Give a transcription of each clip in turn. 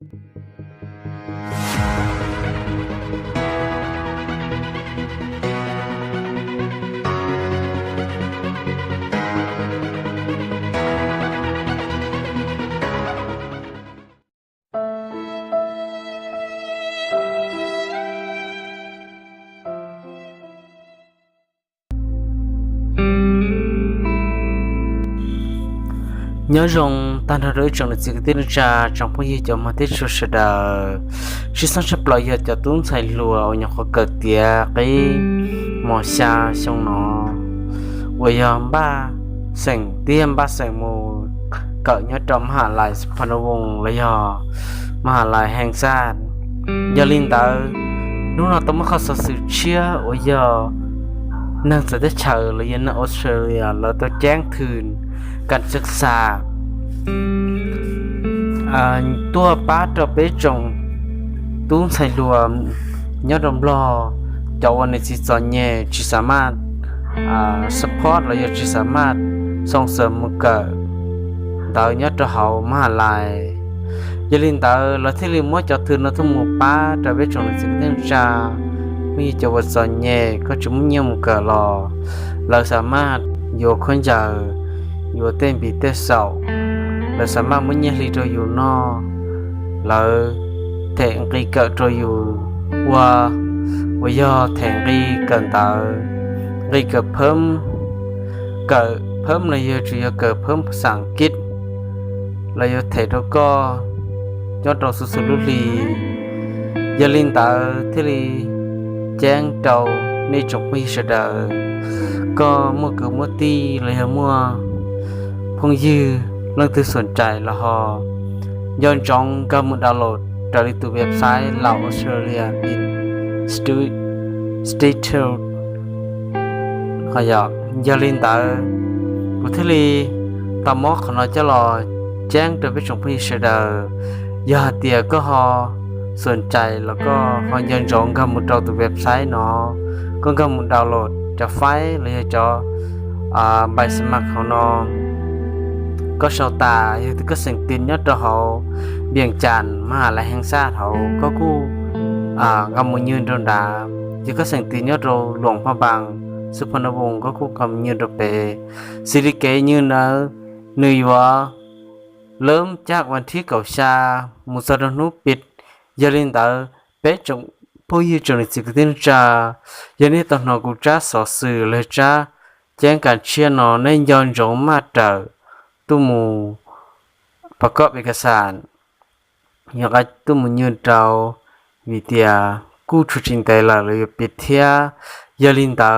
nhớ rằng ta đã đối trong lịch sử tiên tra trong phong gì cho mà tết số sẽ đờ chỉ sang sắp lại giờ cho tuấn xài lùa ở nhà kho cờ tia cái mỏ xa xong nó bây giờ ba sành tiêm ba sành mù cỡ nhớ trong hạ lại phần vùng lấy giờ mà hạ lại hàng xa giờ linh tới lúc nào tôi mới khó sự chia ở giờ năng sẽ tới chờ là dân ở Australia là tôi chán thườngการศึกษาตัวป้าจะไปจงตู้ใส่รวมยอดรำรอจะวันในที่ตอนเนี้ยจะสามารถsupport และจะสามารถส่งเสริมมุกเกิดดาวยอดจะเขามหาลัยยลินดาวเราที่ลิมว่าจะถือเราทุ่มมุป้าจะไปจงในสิ่งที่จะมีจะวันตอนเนี้ยก็จะมุ่งยิ่งมุกเกิดรอเราสามารถอยู่คนเดียวอยู่เต็มปีเต็มเสาเราสามารถมุ่งยิ่งลีโดอยู่นอเราแทงกีเกิดโดอยู่ว่าย่อแทงกีเกินต่อกีเกิดเพิ่มเลยจะเกิดเพิ่มภาษาอังกฤษเราจะเทแล้วก็ยอดเราสุดลุลียาลินต่อที่ลีแจ้งเจ้าในจงมีเสดก็เมื่อเกิดเมื่อตีเลยเมื่อพงยืเรื่องที่สนใจละฮอย้อนจองก็มุดดาวน์โหลดจากตัวเว็บไซต์เหล่าออสเตรเลีย Institute ขยับยาลินตากุทลีตามอขณะจะรอแจ้งโดยไปส่งพี่เสดยาเตียก็ฮอสนใจแล้วก็ฮอย้อนจองก็มุดดาวตัวเว็บไซต์เนาะก็มุดดาวน์โหลดจากไฟล์เลยจะใบสมัครของน้องก็ชาวตาอยู่ที่ก็สิ่งตินยอดเขาเบี่ยงจันมหาลัยแห่งชาติเขาก็กู้กำมือยืนโดนด่าอยู่ก็สิ่งตินยอดหลวงพระบางสุพรรณวงศ์ก็กู้กำยืนโดเปสิริเกยืนเหนื่อยวะเริ่มจากวันที่เก่าชามุสลิมปิดยาลินตาเป๊ะจงผู้ยืนจนสิ่งตินจ้ายันนี้ตอนนกูจ้าสอสื่อเลยจ้าแจ้งการเชียร์นอในย้อนจงมาเจอตู้มูประกอบเอกสารอยากให้ตู้มูยืนเจ้าวิทยากู้ชุดจินไตลาเลยปิดเทียยาลินตา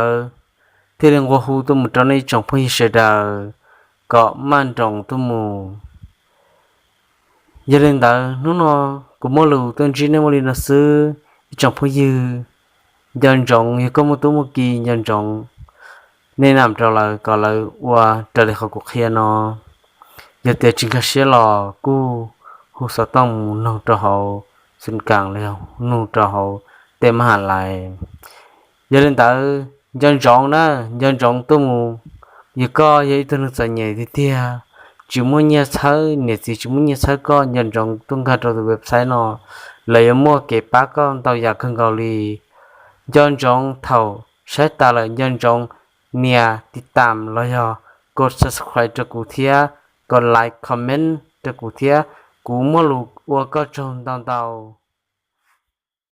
ที่เรื่องว่าหูตู้มูตอนนี้จงพูดเสดก็มันจงตู้มูยาลินตานู่นกูมอลูต้นจีนมอลินาซื้อจงพูดยืยันจงยังก็มุตู้มูกียันจงแนะนำเราเลยก็เลยว่าจะได้เขากุเขียนอยากแต่จริงก็เสียหล่อกูหูสต้องนุ่งตัวเขาสิ่งกลางแล้วนุ่งตัวเขาเต็มมหาลัยอย่าเล่นแต่ยันจงนะยันจงตัวมูยังก็ยังตัวนึกจะใหญ่ที่เดียจิมุนเนี่ยใช้เนี่ยสิจิมุนเนี่ยใช้ก็ยันจงต้องการตัวเว็บไซต์เนาะเลยมั่วเก็บปากก็ตัวอยากขึ้นเกาหลียันจงเท่าใช้ตาเลยยันจงเนี่ยติดตามแล้วกด subscribe จะกูเทียกดไลค์คอมเมนต์จะกูเทียกูมั่วลูกว่าก็ชมตอนเตา